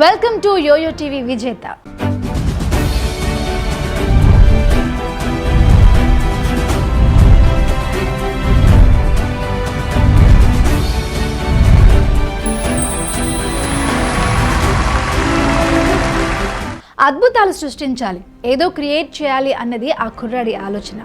Welcome to yo-yo TV విజేత. అద్భుతాలు సృష్టించాలి, ఏదో క్రియేట్ చేయాలి అన్నది ఆ కుర్రాడి ఆలోచన.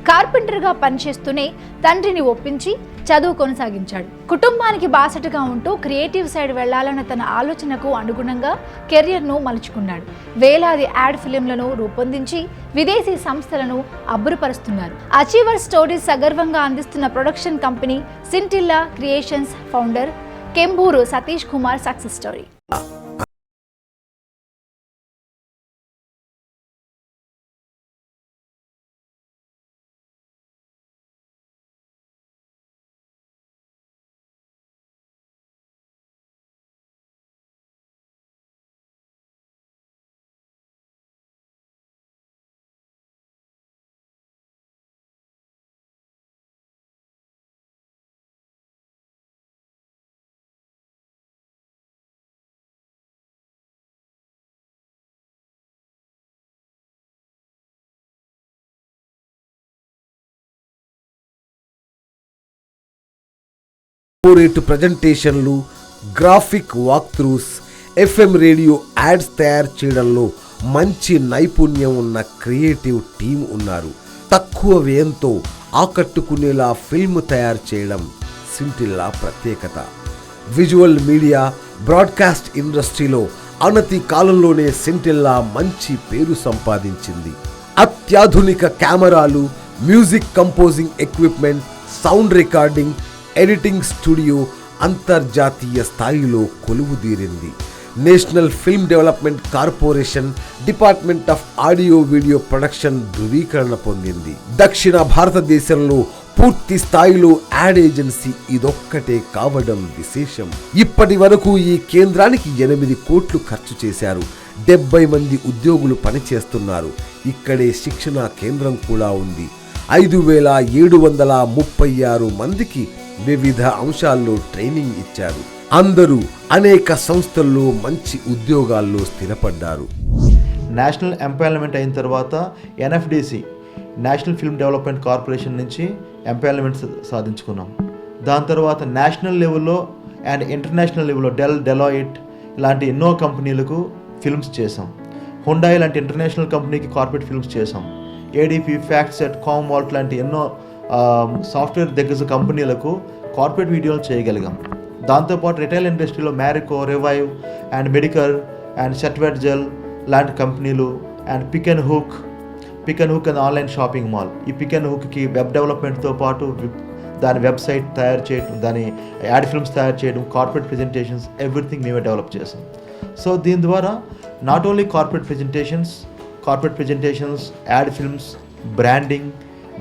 కార్పెంటర్గా పనిచేస్తూనే తండ్రిని ఒప్పించి చదువు కొనసాగించాడు. కుటుంబానికి బాసటగా ఉంటూ క్రియేటివ్ సైడ్ వెళ్లాలన్న తన ఆలోచనకు అనుగుణంగా కెరియర్ను మలుచుకున్నాడు. వేలాది యాడ్ ఫిలింలను రూపొందించి విదేశీ సంస్థలను అబ్బురపరుస్తున్నారు. అచీవర్ స్టోరీస్ సగర్వంగా అందిస్తున్న production company Scintilla creations founder Kemburu Satish Kumar success story. Corporate ప్రజెంటేషన్లు, graphic walkthroughs, FM radio ads తయారు చేయడంలో మంచి నైపుణ్యం ఉన్న క్రియేటివ్ టీం ఉన్నారు. తక్కువ వ్యయంతో ఆకట్టుకునేలా ఫిల్మ్ తయారు చేయడం సింటిల్లా ప్రత్యేకత. విజువల్ మీడియా, బ్రాడ్కాస్ట్ ఇండస్ట్రీలో అనతి కాలంలోనే సింటిల్లా మంచి పేరు సంపాదించింది. అత్యాధునిక కెమెరాలు, music composing equipment, sound recording, editing studio అంతర్జాతీయ స్థాయిలో కొలువుదీరింది. National film development corporation, department of audio video production ధృవీకరణ పొందింది. దక్షిణ భారతదేశంలో పూర్తి స్థాయిలో యాడ్ ఏజెన్సీ ఇదొక్కటే కావడం విశేషం. ఇప్పటి వరకు ఈ కేంద్రానికి 8 కోట్లు ఖర్చు చేశారు. 70 మంది ఉద్యోగులు పనిచేస్తున్నారు. ఇక్కడే శిక్షణా కేంద్రం కూడా ఉంది. 5736 మందికి వివిధ అంశాల్లో ట్రైనింగ్ ఇచ్చారు. అందరూ అనేక సంస్థల్లో మంచి ఉద్యోగాల్లో స్థిరపడ్డారు. నేషనల్ ఎంపానల్మెంట్ అయిన తర్వాత NFDC national film development corporation నుంచి ఎంపానల్మెంట్ సాధించుకున్నాం. దాని తర్వాత నేషనల్ లెవెల్లో అండ్ ఇంటర్నేషనల్ లెవెల్లో డెలాయిట్ ఇలాంటి ఎన్నో కంపెనీలకు ఫిల్మ్స్ చేసాం. హుండాయ్ లాంటి ఇంటర్నేషనల్ కంపెనీకి కార్పొరేట్ ఫిల్మ్స్ చేసాం. ADP, ఫ్యాక్ట్సెట్, కామ్వాల్ట్ లాంటి ఎన్నో సాఫ్ట్వేర్ దగ్గర కంపెనీలకు కార్పొరేట్ వీడియోలు చేయగలిగాం. దాంతోపాటు రిటైల్ ఇండస్ట్రీలో Marico, revive and Medicare and Set Wet gel లాంటి కంపెనీలు and pick and hook and online shopping mall. ఈ పిక్ అండ్ హుక్కి వెబ్ డెవలప్మెంట్తో పాటు దాని వెబ్సైట్ తయారు చేయడం, దాని యాడ్ ఫిల్మ్స్ తయారు చేయడం, కార్పొరేట్ ప్రెజెంటేషన్స్, ఎవ్రీథింగ్ మేమే డెవలప్ చేసాం. సో దీని ద్వారా not only corporate presentations, ad films, branding,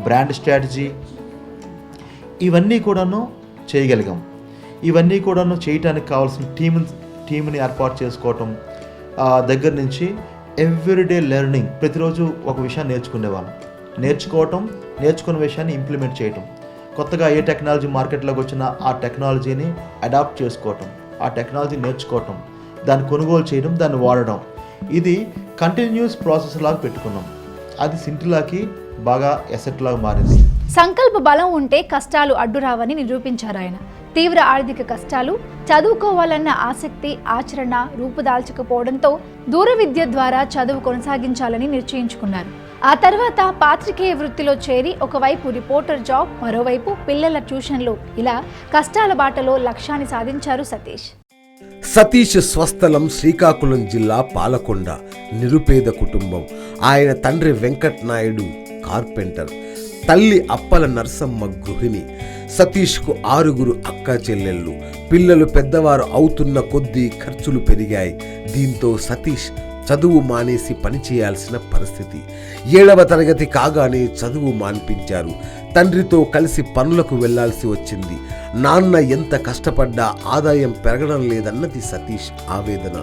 brand strategy ఇవన్నీ కూడాను చేయగలిగాం. ఇవన్నీ కూడాను చేయడానికి కావాల్సిన టీంని ఏర్పాటు చేసుకోవటం దగ్గర నుంచి ఎవ్రీడే లెర్నింగ్, ప్రతిరోజు ఒక విషయాన్ని నేర్చుకున్న విషయాన్ని ఇంప్లిమెంట్ చేయటం, కొత్తగా ఏ టెక్నాలజీ మార్కెట్లోకి వచ్చినా ఆ టెక్నాలజీని అడాప్ట్ చేసుకోవటం, ఆ టెక్నాలజీ నేర్చుకోవటం, దాన్ని కొనుగోలు చేయడం, దాన్ని వాడడం, ఇది కంటిన్యూస్ ప్రాసెస్ లాగా పెట్టుకున్నాం. అది సింటిల్లాకి బాగా ఎసెట్ లాగా మారింది. సంకల్ప బలం ఉంటే కష్టాలు అడ్డురావని నిరూపించారు ఆయన. తీవ్ర ఆర్థిక కష్టాలు, చదువుకోవాలన్న ఆసక్తి, ఆచరణ రూపుదాల్చకపోవడంతో దూర విద్య ద్వారా చదువు కొనసాగించాలని నిశ్చయించుకున్నారు. ఆ తర్వాత పాత్రికేయ వృత్తిలో చేరి ఒకవైపు రిపోర్టర్ జాబ్, మరోవైపు పిల్లల ట్యూషన్లు, ఇలా కష్టాల బాటలో లక్ష్యాన్ని సాధించారు సతీష్. సతీష్ స్వస్థలం శ్రీకాకుళం జిల్లా పాలకొండ. నిరుపేద కుటుంబం. ఆయన తండ్రి వెంకట్ నాయుడు కార్పెంటర్, తల్లి అప్పల నర్సమ్మ గృహిణి. సతీష్కు 6 అక్క చెల్లెళ్ళు. పిల్లలు పెద్దవారు అవుతున్న కొద్దీ ఖర్చులు పెరిగాయి. దీంతో సతీష్ చదువు మానేసి పనిచేయాల్సిన పరిస్థితి. 7వ తరగతి కాగానే చదువు మాన్పించారు. తండ్రితో కలిసి పనులకు వెళ్లాల్సి వచ్చింది. నాన్న ఎంత కష్టపడ్డా ఆదాయం పెరగడం లేదన్నది సతీష్ ఆవేదన.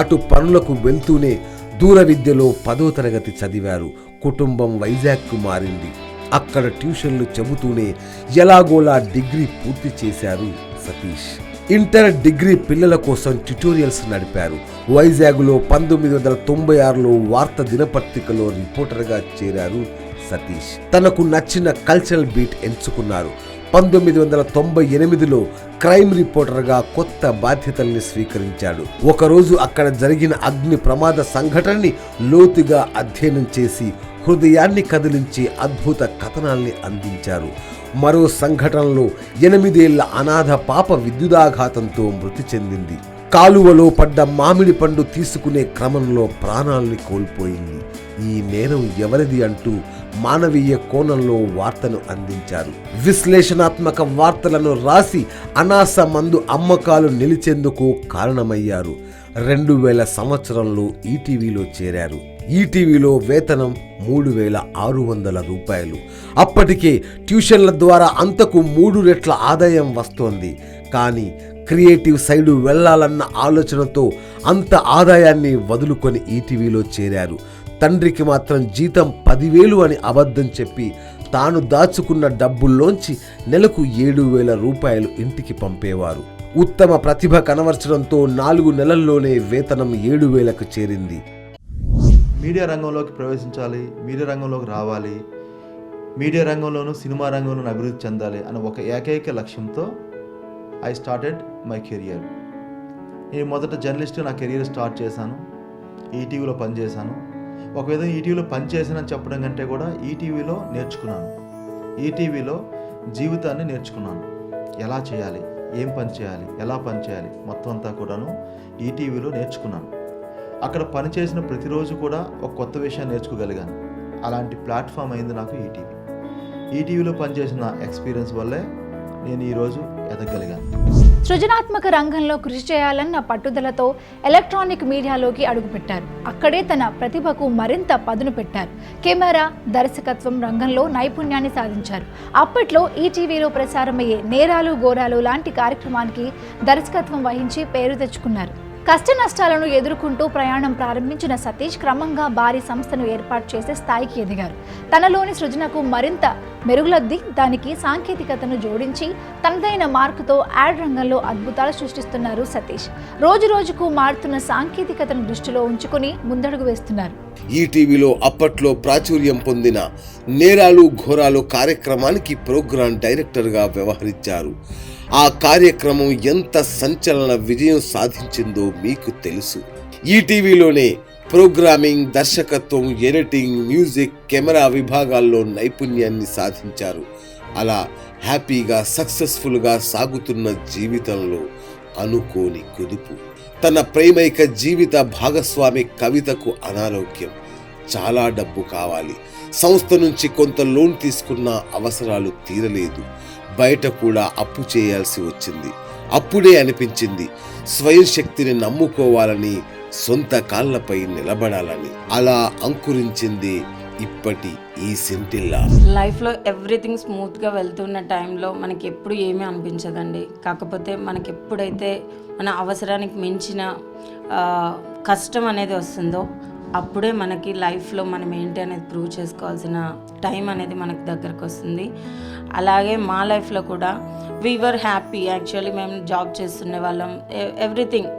అటు పనులకు వెళ్తూనే దూర విద్యలో 10వ తరగతి చదివారు. కుటుంబం వైజాగ్కు మారింది. అక్కడ ట్యూషన్లు చెబుతూనే ఎలాగోలా డిగ్రీ పూర్తి చేశారు సతీష్. ఇంటర్ డిగ్రీ పిల్లల కోసం ట్యుటోరియల్స్ నడిపారు. వైజాగ్లో 1996లో వార్త దినపత్రికలో రిపోర్టర్గా చేరారు సతీష్. తనకు నచ్చిన కల్చరల్ బీట్ ఎంచుకున్నారు. 1998లో క్రైమ్ రిపోర్టర్గా కొత్త బాధ్యతల్ని స్వీకరించాడు. ఒకరోజు అక్కడ జరిగిన అగ్ని ప్రమాద సంఘటనని లోతుగా అధ్యయనం చేసి హృదయాన్ని కదిలించే అద్భుత కథనాల్ని అందించారు. మరో సంఘటనలో 8 ఏళ్ల అనాథ పాప విద్యుదాఘాతంతో మృతి చెందింది. కాలువలో పడ్డ మామిడి పండు తీసుకునే క్రమంలో ప్రాణాల్ని కోల్పోయింది. ఈ నేరం ఎవరిది అంటూ మానవీయ కోణంలో వార్తను అందించారు. విశ్లేషణాత్మక వార్తలను రాసి అనాస మందు అమ్మకాలు నిలిచేందుకు కారణమయ్యారు. 2000 సంవత్సరంలో ఈటీవీలో చేరారు. ఈటీవీలో వేతనం 3600 రూపాయలు. అప్పటికే ట్యూషన్ల ద్వారా అంతకు 3 రెట్ల ఆదాయం వస్తోంది. కానీ క్రియేటివ్ సైడు వెళ్లాలన్న ఆలోచనతో అంత ఆదాయాన్ని వదులుకొని ఈటీవీలో చేరారు. తండ్రికి మాత్రం జీతం 10,000 అని అబద్ధం చెప్పి తాను దాచుకున్న డబ్బుల్లోంచి నెలకు 7,000 రూపాయలు ఇంటికి పంపేవారు. ఉత్తమ ప్రతిభ కనబర్చడంతో 4 నెలల్లోనే వేతనం 7,000కు చేరింది. మీడియా రంగంలోకి ప్రవేశించాలి, మీడియా రంగంలోకి రావాలి, మీడియా రంగంలోనూ సినిమా రంగంలోనూ అభివృద్ధి చెందాలి అన్న ఒక ఏకైక లక్ష్యంతో ఐ స్టార్టెడ్ మై కెరియర్. నేను మొదట జర్నలిస్ట్గా నా కెరియర్ స్టార్ట్ చేశాను. ఈటీవీలో పనిచేశాను. ఒక విధంగా ఈటీవీలో పనిచేసానని చెప్పడం కంటే కూడా ఈటీవీలో నేర్చుకున్నాను. ఈటీవీలో జీవితాన్ని నేర్చుకున్నాను. ఎలా చేయాలి, ఏం పని చేయాలి, ఎలా పని చేయాలి మొత్తం అంతా కూడాను ఈటీవీలో నేర్చుకున్నాను. అక్కడ పనిచేసిన ప్రతిరోజు కూడా ఒక కొత్త విషయాన్ని నేర్చుకోగలిగాను. అలాంటి ప్లాట్ఫామ్ అయింది నాకు ఈటీవీ. ఈటీవీలో పనిచేసిన ఎక్స్పీరియన్స్ వల్లే నేను ఈరోజు ఎదగలిగాను. సృజనాత్మక రంగంలో కృషి చేయాలన్న పట్టుదలతో ఎలక్ట్రానిక్ మీడియాలోకి అడుగుపెట్టారు. అక్కడే తన ప్రతిభకు మరింత పదును పెట్టారు. కెమెరా, దర్శకత్వం రంగంలో నైపుణ్యాన్ని సాధించారు. అప్పట్లో ఈటీవీలో ప్రసారమయ్యే నేరాలు ఘోరాలు లాంటి కార్యక్రమానికి దర్శకత్వం వహించి పేరు తెచ్చుకున్నారు. కష్ట నష్టాలను ఎదుర్కొంటూ ప్రయాణం ప్రారంభించిన సతీష్ క్రమంగా భారీ సంస్థను ఏర్పాటు చేసే స్థాయికి ఎదిగారు. తనలోని సృజనకు మరింత మెరుగులద్ది దానికి సాంకేతికతను జోడించి తనదైన మార్కుతో యాడ్ రంగంలో అద్భుతాలు సృష్టిస్తున్నారు సతీష్. రోజు రోజుకు మారుతున్న సాంకేతికతను దృష్టిలో ఉంచుకుని ముందడుగు వేస్తున్నారు. ఈటీవీలో అప్పట్లో ప్రాచుర్యం పొందిన నేరాలు ఘోరాలు కార్యక్రమానికి ప్రోగ్రాం డైరెక్టర్గా వ్యవహరించారు. ఆ కార్యక్రమం ఎంత సంచలన విజయం సాధించిందో మీకు తెలుసు. ఈటీవీలోనే ప్రోగ్రామింగ్, దర్శకత్వం, ఎడిటింగ్, మ్యూజిక్, కెమెరా విభాగాల్లో నైపుణ్యాన్ని సాధించారు. అలా హ్యాపీగా సక్సెస్ఫుల్గా సాగుతున్న జీవితంలో అనుకోని కుదుపు. తన ప్రేమైక జీవిత భాగస్వామి కవితకు అనారోగ్యం. చాలా డబ్బు కావాలి. సంస్థ నుంచి కొంత లోన్ తీసుకున్న అవసరాలు తీరలేదు. బయట కూడా అప్పు చేయాల్సి వచ్చింది. అప్పుడే అనిపించింది స్వయం శక్తిని నమ్ముకోవాలని, సొంత కాళ్లపై నిలబడాలని. అలా అంకురించింది ఇప్పటి ఈ సెంటిల్లా. లైఫ్లో ఎవ్రీథింగ్ స్మూత్గా వెళ్తున్న టైంలో మనకి ఎప్పుడు ఏమీ అనిపించదండి. కాకపోతే మనకి ఎప్పుడైతే మన అవసరానికి మించిన కష్టం అనేది వస్తుందో అప్పుడే మనకి లైఫ్లో మనం ఏంటి అనేది ప్రూవ్ చేసుకోవాల్సిన టైం అనేది మనకి దగ్గరకు వస్తుంది. అలాగే మా లైఫ్లో కూడా వీవర్ హ్యాపీ. యాక్చువల్లీ మేము జాబ్ చేస్తుండే వాళ్ళం, ఎవ్రీథింగ్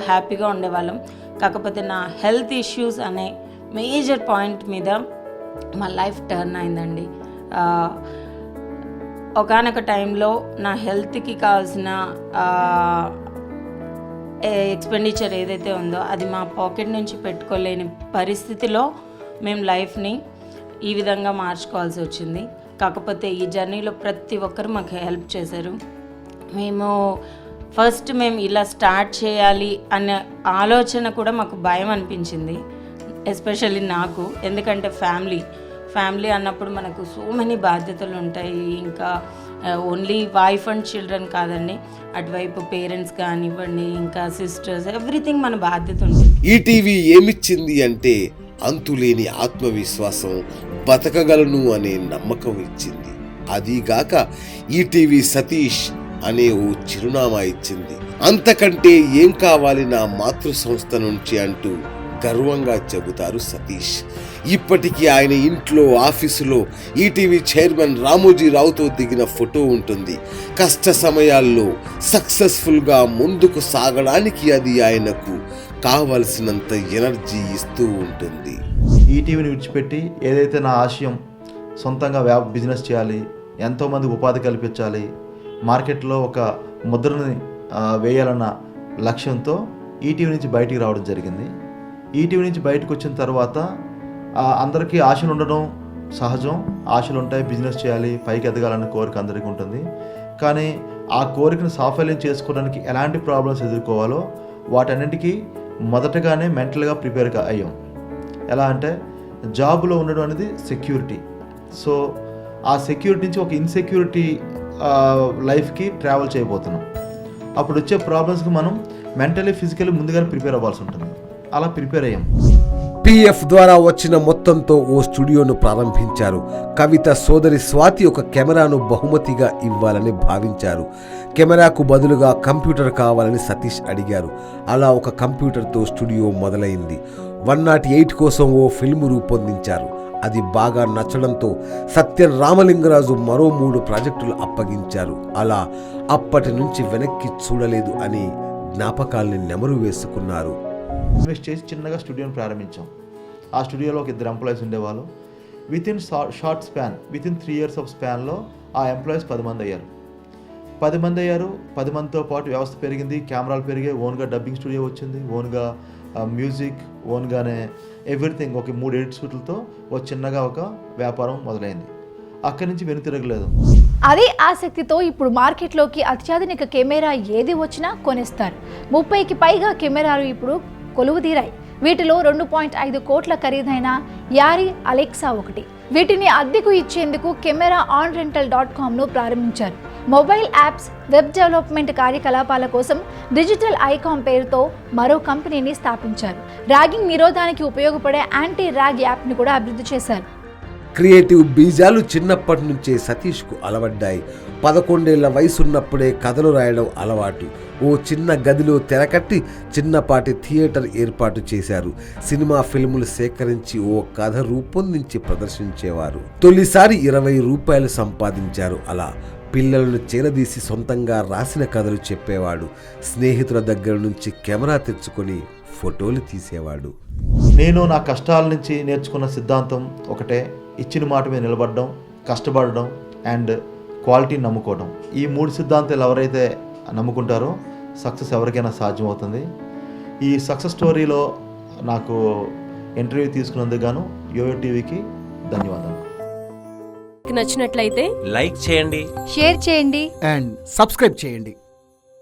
హ్యాపీగా ఉండేవాళ్ళం. కాకపోతే నా హెల్త్ ఇష్యూస్ అనే మేజర్ పాయింట్ మీద మా లైఫ్ టర్న్ అయిందండి. ఒకానొక టైంలో నా హెల్త్కి కావాల్సిన ఎక్స్పెండిచర్ ఏదైతే ఉందో అది మా పాకెట్ నుంచి పెట్టుకోలేని పరిస్థితిలో మేము లైఫ్ని ఈ విధంగా మార్చుకోవాల్సి వచ్చింది. కాకపోతే ఈ జర్నీలో ప్రతి ఒక్కరు మాకు హెల్ప్ చేశారు. మేము ఇలా స్టార్ట్ చేయాలి అనే ఆలోచన కూడా మాకు భయం అనిపించింది, ఎస్పెషల్లీ నాకు. ఎందుకంటే ఫ్యామిలీ అన్నప్పుడు మనకు సో మెనీ బాధ్యతలు ఉంటాయి. ఇంకా ఓన్లీ వైఫ్ అండ్ చిల్డ్రన్ కాదండి, అటువైపు పేరెంట్స్ కానివ్వండి, ఇంకా సిస్టర్స్, ఎవ్రీథింగ్ మన బాధ్యత ఉంటుంది. ఈటీవీ ఏమిచ్చింది అంటే అంతులేని ఆత్మవిశ్వాసం, బతకగలను అనే నమ్మకం ఇచ్చింది. అదీగాక ఈటీవీ సతీష్ అనే ఓ చిరునామా ఇచ్చింది. అంతకంటే ఏం కావాలి నా మాతృ సంస్థ నుంచి అంటూ గర్వంగా చెబుతారు సతీష్. ఇప్పటికీ ఆయన ఇంట్లో, ఆఫీసులో ఈటీవీ చైర్మన్ రామోజీరావుతో దిగిన ఫోటో ఉంటుంది. కష్ట సమయాల్లో సక్సెస్ఫుల్గా ముందుకు సాగడానికి అది ఆయనకు కావలసినంత ఎనర్జీ ఇస్తూ ఉంటుంది. ఈటీవీని విడిచిపెట్టి ఏదైతే నా ఆశయం సొంతంగా బిజినెస్ చేయాలి, ఎంతోమందికి ఉపాధి కల్పించాలి, మార్కెట్లో ఒక ముద్రని వేయాలన్న లక్ష్యంతో ఈటీవీ నుంచి బయటికి రావడం జరిగింది. ఈటీవీ నుంచి బయటకు వచ్చిన తర్వాత అందరికీ ఆశలు ఉండడం సహజం. ఆశలు ఉంటాయి, బిజినెస్ చేయాలి, పైకి ఎదగాలన్న కోరిక అందరికీ ఉంటుంది. కానీ ఆ కోరికను సాఫల్యం చేసుకోవడానికి ఎలాంటి ప్రాబ్లమ్స్ ఎదుర్కోవాలో వాటన్నింటికీ మొదటగానే మెంటల్గా ప్రిపేర్ అయ్యాం. ఎలా అంటే జాబ్లో ఉండడం అనేది సెక్యూరిటీ. సో ఆ సెక్యూరిటీ నుంచి ఒక ఇన్సెక్యూరిటీ లైఫ్కి ట్రావెల్ చేయబోతున్నాం. అప్పుడు వచ్చే ప్రాబ్లమ్స్కి మనం మెంటలీ ఫిజికల్లీ ముందుగానే ప్రిపేర్ అవ్వాల్సి ఉంటుంది. అలా ప్రిపేర్ అయ్యాం. పిఎఫ్ ద్వారా వచ్చిన మొత్తంతో ఓ స్టూడియోను ప్రారంభించారు. కవిత సోదరి స్వాతి ఒక కెమెరాను బహుమతిగా ఇవ్వాలని భావించారు. కెమెరాకు బదులుగా కంప్యూటర్ కావాలని సతీష్ అడిగారు. అలా ఒక కంప్యూటర్తో స్టూడియో మొదలైంది. 108 కోసం ఓ ఫిల్ము రూపొందించారు. అది బాగా నచ్చడంతో సత్యం రామలింగరాజు మరో 3 ప్రాజెక్టులు అప్పగించారు. అలా అప్పటి నుంచి వెనక్కి చూడలేదు అని జ్ఞాపకాల్ని నెమరు వేసుకున్నారు. ఇన్వెస్ట్ చేసి చిన్నగా స్టూడియోని ప్రారంభించాం. ఆ స్టూడియోలో ఒక 2 ఎంప్లాయీస్ ఉండేవాళ్ళు. Within short span, within 3 years of స్పాన్లో ఆ ఎంప్లాయీస్ 10 మంది అయ్యారు. 10 మందితో పాటు వ్యవస్థ పెరిగింది, కెమెరాలు పెరిగాయి, ఓన్గా డబ్బింగ్ స్టూడియో వచ్చింది, ఓన్గా మ్యూజిక్, ఓన్గానే ఎవ్రీథింగ్. ఒక 3 ఎడిట్ షూట్లతో చిన్నగా ఒక వ్యాపారం మొదలైంది. అక్కడి నుంచి వెనుతిరగలేదు. అదే ఆసక్తితో ఇప్పుడు మార్కెట్లోకి అత్యాధునిక కెమెరా ఏది వచ్చినా కొనేస్తారు. 30కి పైగా కెమెరాలు ఇప్పుడు కొలువుదీరాయి. వీటిలో 2.5 కోట్ల ఖరీదైన యారీ అలెక్సా ఒకటి. వీటిని అద్దెకు ఇచ్చేందుకు కెమెరా ఆన్ రెంటల్.comను ప్రారంభించారు. మొబైల్ యాప్స్, వెబ్ డెవలప్మెంట్ కార్యకలాపాల కోసం డిజిటల్ ఐకామ్ పేరుతో మరో కంపెనీని స్థాపించారు. ర్యాగింగ్ నిరోధానికి ఉపయోగపడే యాంటీ ర్యాగ్ యాప్ని కూడా అభివృద్ధి చేశారు. క్రియేటివ్ బీజాలు చిన్నప్పటి నుంచే సతీష్కు అలవడ్డాయి. 11 ఏళ్ల వయసున్నప్పుడే కథలు రాయడం అలవాటు. ఓ చిన్న గదిలో తెరకట్టి చిన్నపాటి థియేటర్ ఏర్పాటు చేశారు. సినిమా ఫిల్ములు సేకరించి ఓ కథ రూపొందించి ప్రదర్శించేవారు. తొలిసారి 20 రూపాయలు సంపాదించారు. అలా పిల్లలను చేరదీసి సొంతంగా రాసిన కథలు చెప్పేవాడు. స్నేహితుల దగ్గర నుంచి కెమెరా తెచ్చుకొని ఫోటోలు తీసేవాడు. నేను నా కష్టాల నుంచి నేర్చుకున్న సిద్ధాంతం ఒకటే: ఇచ్చిన మాట మీద నిలబడడం, కష్టపడడం అండ్ క్వాలిటీని నమ్ముకోవడం. ఈ 3 సిద్ధాంతాలు ఎవరైతే నమ్ముకుంటారో సక్సెస్ ఎవరికైనా సాధ్యమవుతుంది. ఈ సక్సెస్ స్టోరీలో నాకు ఇంటర్వ్యూ తీసుకున్నందుకు గాను యోయో టీవీకి ధన్యవాదాలు. నచ్చినట్లయితే లైక్ చేయండి, షేర్ చేయండి అండ్ సబ్స్క్రైబ్ చేయండి.